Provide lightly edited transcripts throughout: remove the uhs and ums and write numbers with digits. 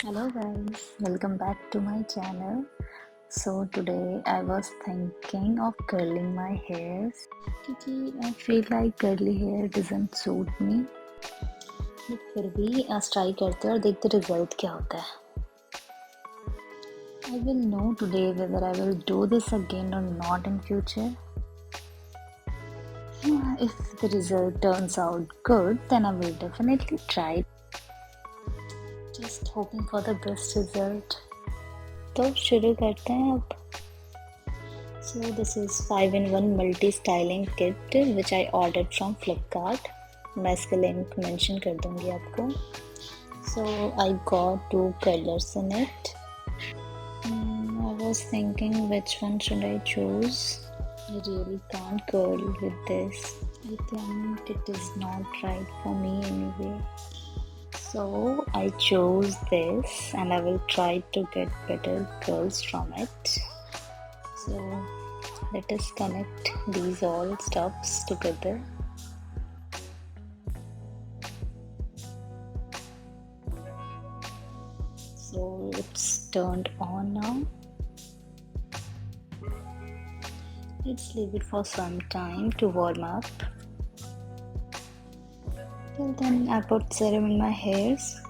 Hello guys, welcome back to my channel. So today I was thinking of curling my hairs क्योंकि I feel like curly hair doesn't suit me. But फिर भी आज try करते हैं और देखते result क्या होता है. I will know today whether I will do this again or not in future. If the result turns out good, then I will definitely try. Just hoping for the best result. तो शुरू करते हैं अब. So this is 5-in-1 multi styling kit which I ordered from Flipkart. मैं इसका link mention कर दूंगी आपको. So I got 2 colors in it. I was thinking which one should I choose. I really can't curl with this. I think it is not right for me anyway. So I chose this and I will try to get better curls from it. So let us connect these all stuffs together. So it's turned on now. Let's leave it for some time to warm up. Till then I put serum in my hairs.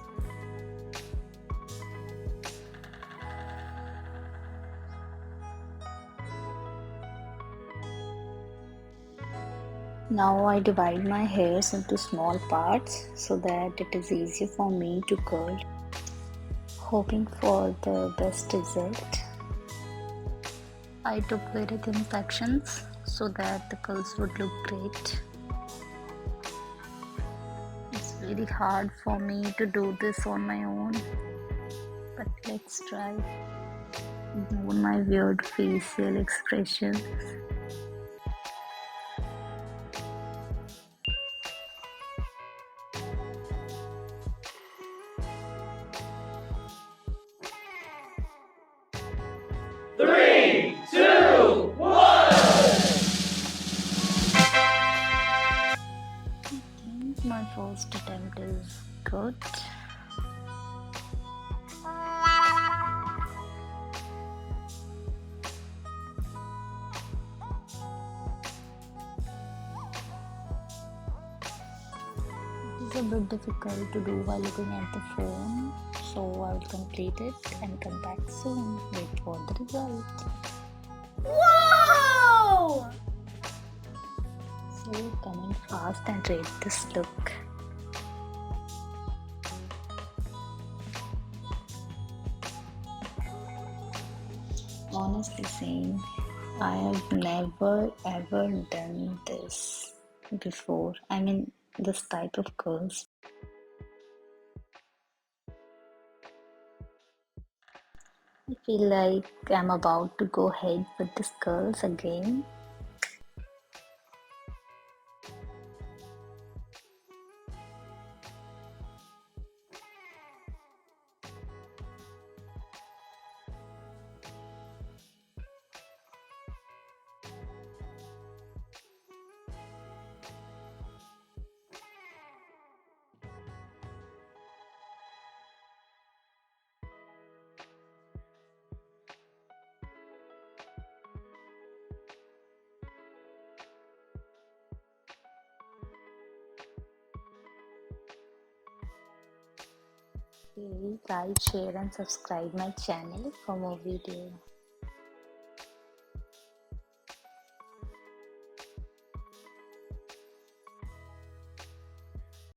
Now I divide my hairs into small parts so that it is easier for me to curl, hoping for the best result. I took very thin sections so that the curls would look great. It's really hard for me to do this on my own, but let's try. Ignore my weird facial expressions. Three, two, one. I think my first attempt is good. It is a bit difficult to do while looking at the phone, so I will complete it and come back soon. Wait for the result. Whoa! So comment fast and rate this look. Honestly saying, I have never ever done this before. I mean, this type of curls. I feel like I'm about to go ahead with these curls again. Please like, share and subscribe my channel for more videos.